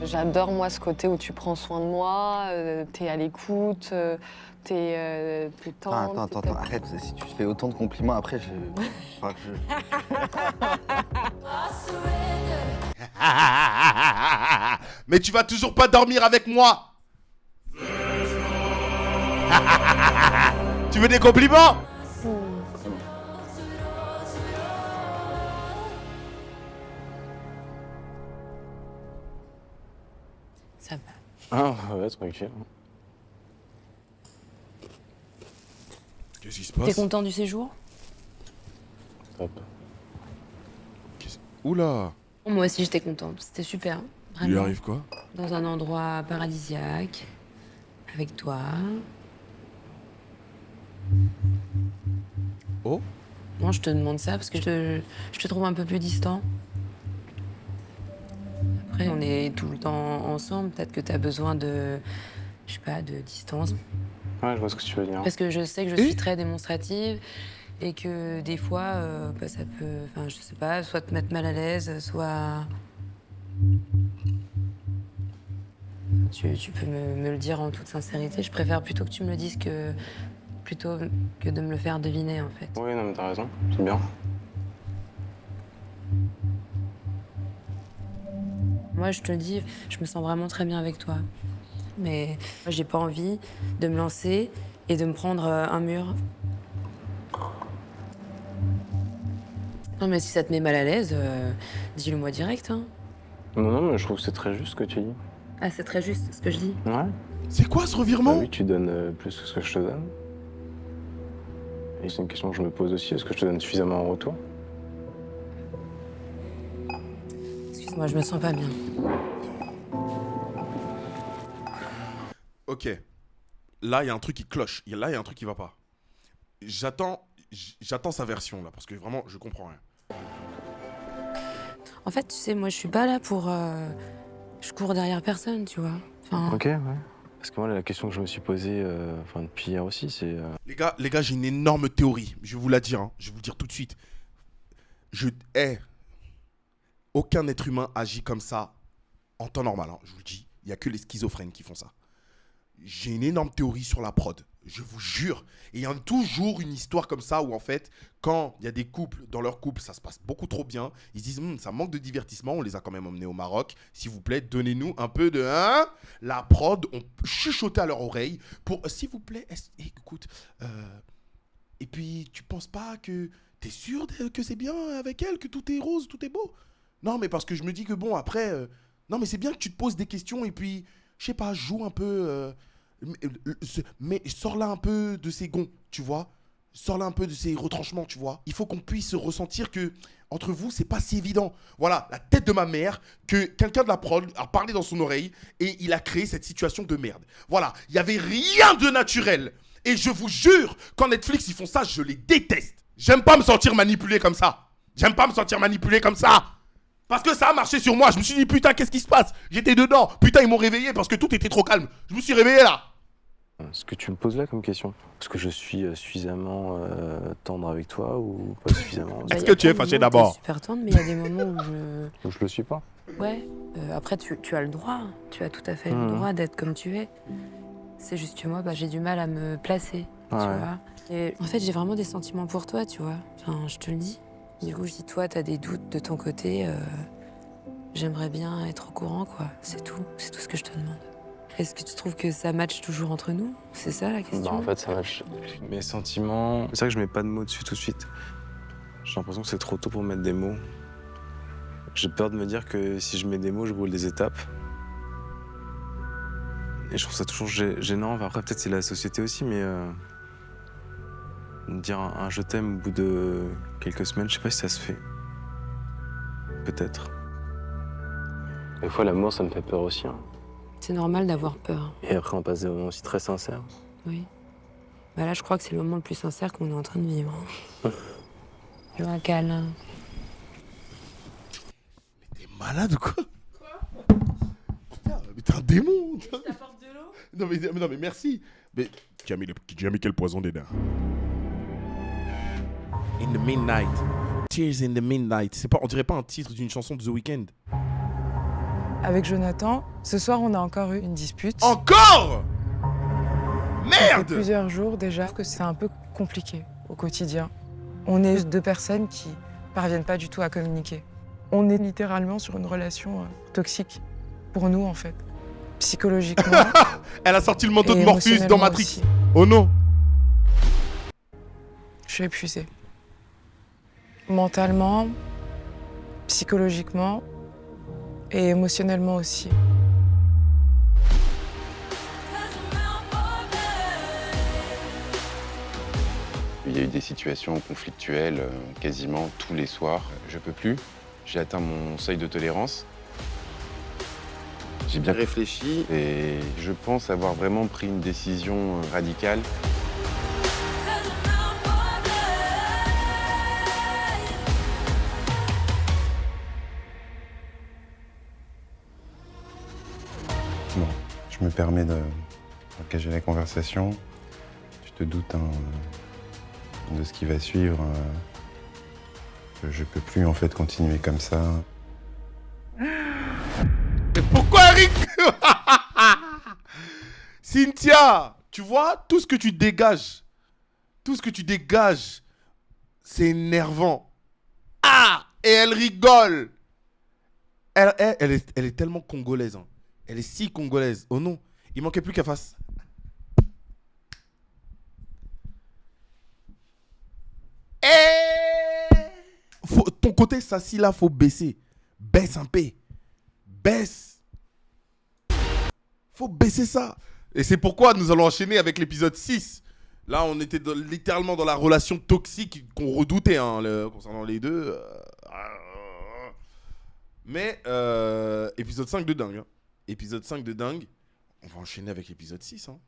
J'adore, moi, ce côté où tu prends soin de moi, t'es à l'écoute, t'es tendre. Attends, arrête. Si tu fais autant de compliments après, faudra que Mais tu vas toujours pas dormir avec moi. Tu veux des compliments? Ça va. Ah ouais, tranquille. Qu'est-ce qui se T'es passe? content du séjour? Top. Oula. Moi aussi, j'étais contente. C'était super. Il lui Vraiment. arrive quoi? Dans un endroit paradisiaque, avec toi. Oh? Non, je te demande ça parce que je te trouve un peu plus distant. Après, on est tout le temps ensemble. Peut-être que t'as besoin de, je sais pas, de distance. Ouais, je vois ce que tu veux dire. Parce que je sais que je suis très démonstrative et que des fois, bah, ça peut, enfin, je sais pas, soit te mettre mal à l'aise, soit... Tu peux me le dire en toute sincérité. Je préfère plutôt que tu me le dises plutôt que de me le faire deviner, en fait. Oui, non, mais t'as raison. C'est bien. Moi, je te le dis, je me sens vraiment très bien avec toi. Mais moi, j'ai pas envie de me lancer et de me prendre un mur. Non, mais si ça te met mal à l'aise, dis-le moi direct, hein. Non, mais je trouve que c'est très juste ce que tu dis. Ah, c'est très juste ce que je dis. Ouais. C'est quoi ce revirement? Bah oui, tu donnes plus que ce que je te donne. Et c'est une question que je me pose aussi. Est-ce que je te donne suffisamment en retour? Excuse-moi, je me sens pas bien. Ok. Là, il y a un truc qui cloche. Là, il y a un truc qui va pas. J'attends sa version, là, parce que vraiment, je comprends rien. En fait, tu sais, moi, je suis pas là pour... Je cours derrière personne, tu vois. Enfin... Ok, ouais. Parce que moi, la question que je me suis posée depuis hier aussi, c'est... Les gars, j'ai une énorme théorie. Je vais vous la dire, hein. Je vais vous le dire tout de suite. Aucun être humain agit comme ça en temps normal, hein. Je vous le dis. Il n'y a que les schizophrènes qui font ça. J'ai une énorme théorie sur la prod. Je vous jure. Et il y a toujours une histoire comme ça où, en fait, quand il y a des couples, dans leur couple, ça se passe beaucoup trop bien. Ils se disent, ça manque de divertissement. On les a quand même emmenés au Maroc. S'il vous plaît, donnez-nous un peu de... Hein. La prod, on chuchotait à leur oreille pour... S'il vous plaît, écoute... et puis, tu penses pas que... T'es sûr que c'est bien avec elle, que tout est rose, tout est beau? Non, mais parce que je me dis que bon, après... non, mais c'est bien que tu te poses des questions et puis... Je sais pas, joue un peu... mais sors-la un peu de ses gonds, tu vois. Sors-la un peu de ses retranchements, tu vois. Il faut qu'on puisse ressentir que entre vous, c'est pas si évident. Voilà, la tête de ma mère, que quelqu'un de la prod a parlé dans son oreille et il a créé cette situation de merde. Voilà, il y avait rien de naturel. Et je vous jure, quand Netflix, ils font ça, je les déteste. J'aime pas me sentir manipulé comme ça. J'aime pas me sentir manipulé comme ça. Parce que ça a marché sur moi. Je me suis dit, putain, qu'est-ce qui se passe? J'étais dedans. Putain, ils m'ont réveillé parce que tout était trop calme. Je me suis réveillé là. Ce que tu me poses là comme question, est-ce que je suis suffisamment tendre avec toi ou pas suffisamment? Est-ce que tu es fâché d'abord? Super tendre, mais il y a des moments où je le suis pas. Ouais. Après, tu as le droit. Tu as tout à fait le droit d'être comme tu es. C'est juste que moi, j'ai du mal à me placer. Tu vois. Et en fait, j'ai vraiment des sentiments pour toi, tu vois. Enfin, je te le dis. Du coup, je dis, toi, t'as des doutes de ton côté. J'aimerais bien être au courant, quoi. C'est tout. C'est tout ce que je te demande. Est-ce que tu trouves que ça matche toujours entre nous? C'est ça la question? En fait, ça matche. Mes sentiments... C'est vrai que je mets pas de mots dessus tout de suite. J'ai l'impression que c'est trop tôt pour mettre des mots. J'ai peur de me dire que si je mets des mots, je brûle des étapes. Et je trouve ça toujours gênant. Enfin, après, peut-être c'est la société aussi, mais... dire un je t'aime au bout de quelques semaines, je sais pas si ça se fait. Peut-être. Des fois, l'amour, ça me fait peur aussi. Hein. C'est normal d'avoir peur. Et après, on passe des moments aussi très sincères. Oui. Là, je crois que c'est le moment le plus sincère qu'on est en train de vivre. Je veux un câlin. malade ou quoi? Putain, mais t'es un démon. Je t'apporte de l'eau? Non mais merci. Mais tu as mis quel poison dedans? In the Midnight. Tears in the Midnight. C'est pas, on dirait pas un titre d'une chanson de The Weeknd. Avec Jonathan, ce soir, on a encore eu une dispute. Encore? Ça fait Merde! plusieurs jours déjà que c'est un peu compliqué au quotidien. On est deux personnes qui parviennent pas du tout à communiquer. On est littéralement sur une relation toxique pour nous en fait, psychologiquement. Elle a sorti le manteau de et Morpheus dans émotionnellement Matrix. aussi. Oh non! Je suis épuisée. Mentalement, psychologiquement et émotionnellement aussi. Il y a eu des situations conflictuelles quasiment tous les soirs. Je peux plus. J'ai atteint mon seuil de tolérance. J'ai bien réfléchi et je pense avoir vraiment pris une décision radicale. Bon, je me permets d'engager la conversation. Tu te doutes de ce qui va suivre. Je peux plus en fait continuer comme ça. Mais pourquoi Eric? Cynthia, tu vois, tout ce que tu dégages, c'est énervant. Ah! Et elle rigole. Elle est tellement congolaise. Hein. Elle est si congolaise. Oh non, il manquait plus qu'elle fasse. Ton côté Sassy là, faut baisser. Baisse un peu. Baisse. Faut baisser ça. Et c'est pourquoi nous allons enchaîner avec l'épisode 6. Là, on était littéralement dans la relation toxique qu'on redoutait hein, concernant les deux. Mais épisode 5 de dingue. Hein. Épisode 5 de dingue. On va enchaîner avec l'épisode 6. Hein.